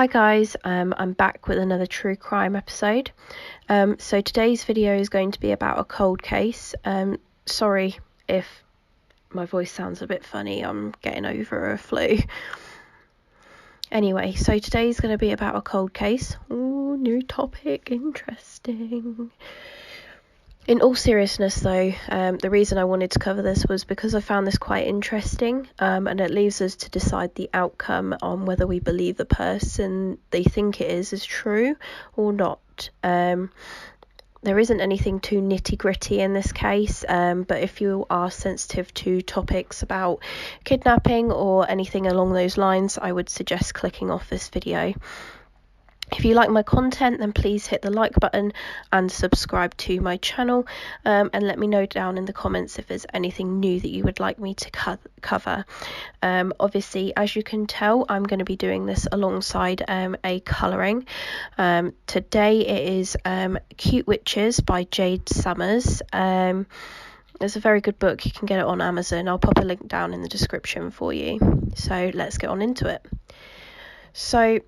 Hi guys, I'm back with another true crime episode. So today's video is going to be about a cold case. Sorry if my voice sounds a bit funny, I'm getting over a flu. Anyway, so today's going to be about a cold case. Ooh, new topic, interesting. In all seriousness though, the reason I wanted to cover this was because I found this quite interesting, and it leaves us to decide the outcome on whether we believe the person they think it is true or not. There isn't anything too nitty-gritty in this case, but if you are sensitive to topics about kidnapping or anything along those lines, I would suggest clicking off this video. If you like my content, then please hit the like button and subscribe to my channel, and let me know down in the comments if there's anything new that you would like me to cover. Obviously, as you can tell, I'm going to be doing this alongside a colouring. Today it is Cute Witches by Jade Summers. It's a very good book. You can get it on Amazon. I'll pop a link down in the description for you. So let's get on into it. So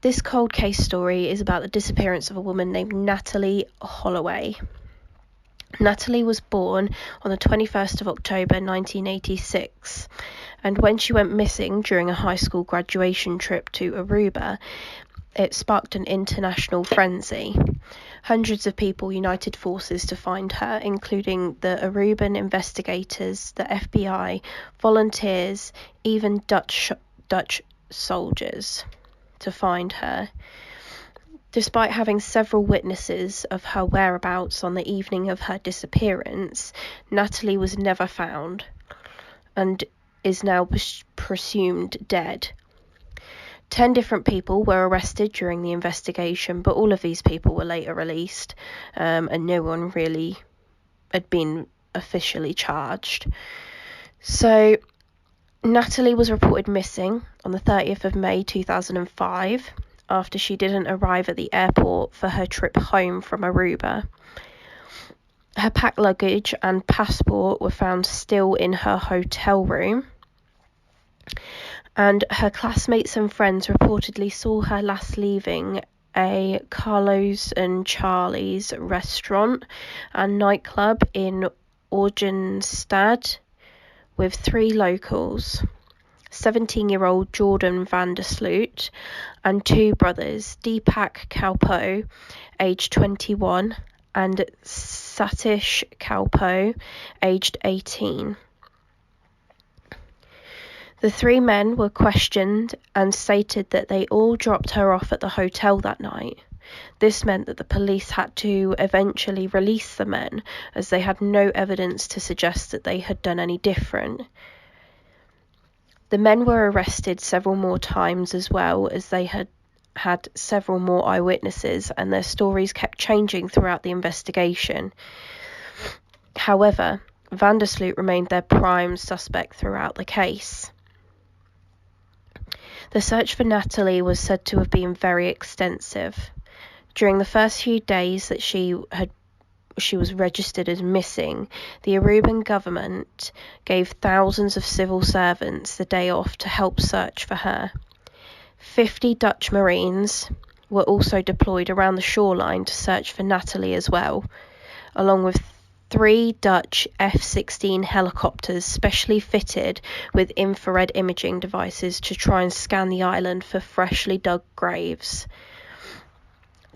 this cold case story is about the disappearance of a woman named Natalee Halloway. Natalee was born on the 21st of October 1986, and when she went missing during a high school graduation trip to Aruba, it sparked an international frenzy. Hundreds of people united forces to find her, including the Aruban investigators, the FBI, volunteers, even Dutch soldiers, to find her. Despite having several witnesses of her whereabouts on the evening of her disappearance, Natalee was never found and is now presumed dead. 10 different people were arrested during the investigation, but all of these people were later released, and no one really had been officially charged. So Natalee was reported missing on the 30th of May 2005 after she didn't arrive at the airport for her trip home from Aruba. Her packed luggage and passport were found still in her hotel room, and her classmates and friends reportedly saw her last leaving a Carlos and Charlie's restaurant and nightclub in Oranjestad with 3 locals, 17-year-old Jordan van der Sloot and 2 brothers, Deepak Kalpoe, aged 21, and Satish Kalpoe, aged 18. The 3 men were questioned and stated that they all dropped her off at the hotel that night. This meant that the police had to eventually release the men, as they had no evidence to suggest that they had done any different. The men were arrested several more times, as well as they had several more eyewitnesses, and their stories kept changing throughout the investigation. However, van der Sloot remained their prime suspect throughout the case. The search for Natalee was said to have been very extensive. During the first few days that she was registered as missing, the Aruban government gave thousands of civil servants the day off to help search for her. 50 Dutch Marines were also deployed around the shoreline to search for Natalee as well, along with 3 Dutch F-16 helicopters specially fitted with infrared imaging devices to try and scan the island for freshly dug graves.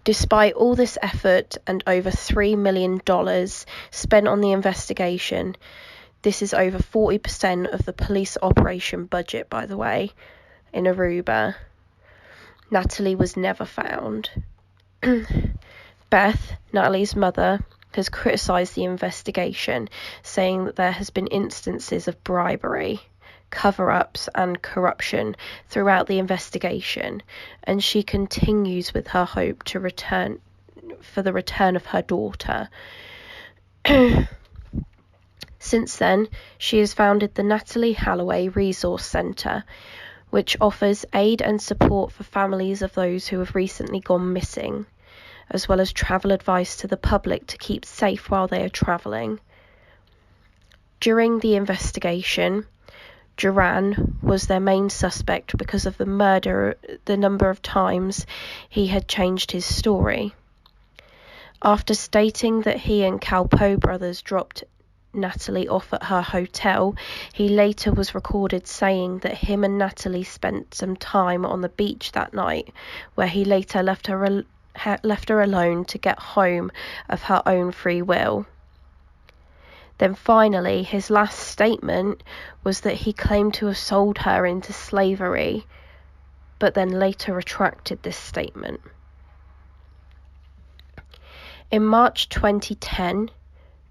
Despite all this effort and over $3 million spent on the investigation, this is over 40% of the police operation budget, by the way, in Aruba, Natalee was never found. Beth, Natalee's mother, has criticised the investigation, saying that there has been instances of bribery, cover-ups and corruption throughout the investigation, and she continues with her hope to return of her daughter. Since then, she has founded the Natalee Halloway Resource Centre, which offers aid and support for families of those who have recently gone missing, as well as travel advice to the public to keep safe while they are travelling. During the investigation, Duran was their main suspect because of the murder, the number of times he had changed his story. After stating that he and Calpo brothers dropped Natalee off at her hotel, he later was recorded saying that him and Natalee spent some time on the beach that night, where he later left her alone to get home of her own free will. Then finally, his last statement was that he claimed to have sold her into slavery, but then later retracted this statement. In March 2010,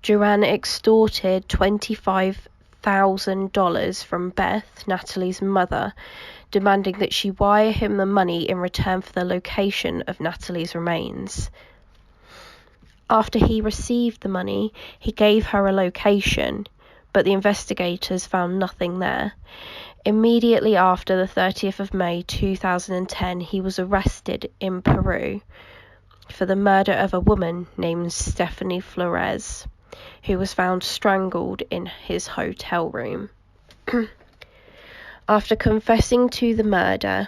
Duran extorted $25,000 from Beth, Natalee's mother, demanding that she wire him the money in return for the location of Natalee's remains. After he received the money, he gave her a location, but the investigators found nothing there. Immediately after the 30th of May 2010, he was arrested in Peru for the murder of a woman named Stephanie Flores, who was found strangled in his hotel room. After confessing to the murder,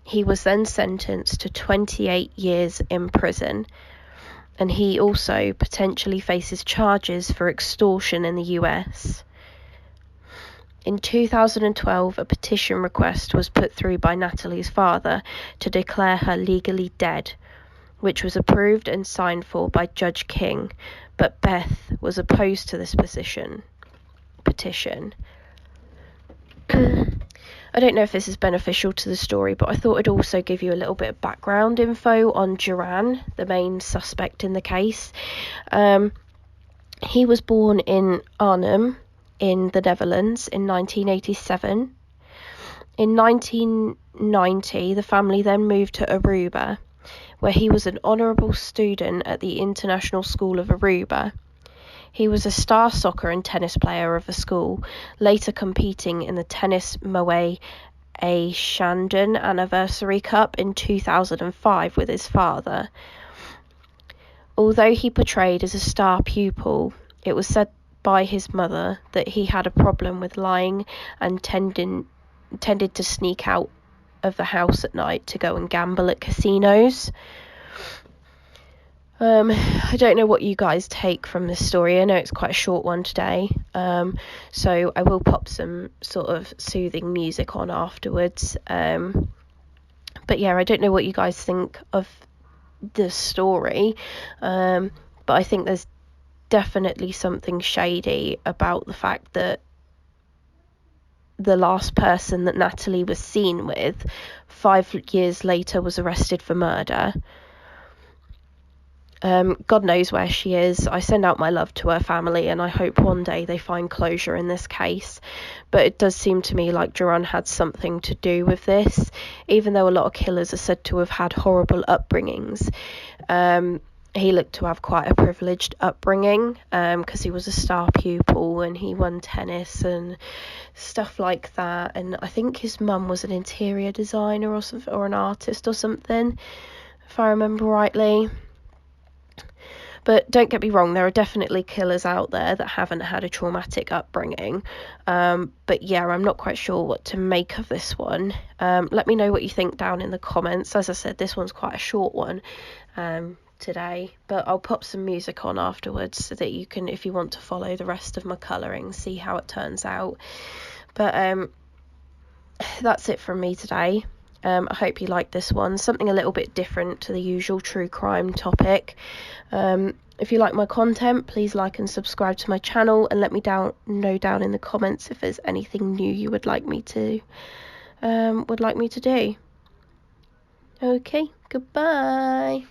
he was then sentenced to 28 years in prison, and he also potentially faces charges for extortion in the US. In 2012, a petition request was put through by Natalee's father to declare her legally dead, which was approved and signed for by Judge King, but Beth was opposed to this petition. I don't know if this is beneficial to the story, but I thought I'd also give you a little bit of background info on Duran, the main suspect in the case. He was born in Arnhem in the Netherlands in 1987. In 1990, the family then moved to Aruba, where he was an honourable student at the International School of Aruba. He was a star soccer and tennis player of the school, later competing in the Tennis Moët A Chandon Anniversary Cup in 2005 with his father. Although he portrayed as a star pupil, it was said by his mother that he had a problem with lying and tended to sneak out of the house at night to go and gamble at casinos. I don't know what you guys take from this story. I know it's quite a short one today, so I will pop some sort of soothing music on afterwards. But yeah, I don't know what you guys think of the story, but I think there's definitely something shady about the fact that the last person that Natalee was seen with 5 years later was arrested for murder. God knows where she is. I send out my love to her family, and I hope one day they find closure in this case. But it does seem to me like Duran had something to do with this, even though a lot of killers are said to have had horrible upbringings. He looked to have quite a privileged upbringing, because he was a star pupil and he won tennis and stuff like that. And I think his mum was an interior designer or something, or an artist or something, if I remember rightly. But don't get me wrong, there are definitely killers out there that haven't had a traumatic upbringing. But yeah, I'm not quite sure what to make of this one. Let me know what you think down in the comments. As I said, this one's quite a short one today, but I'll pop some music on afterwards so that you can, if you want to follow the rest of my colouring, see how it turns out. But that's it from me today. I hope you liked this one, something a little bit different to the usual true crime topic. If you like my content, please like and subscribe to my channel, and let me know down in the comments if there's anything new you would like me to do. Okay, goodbye.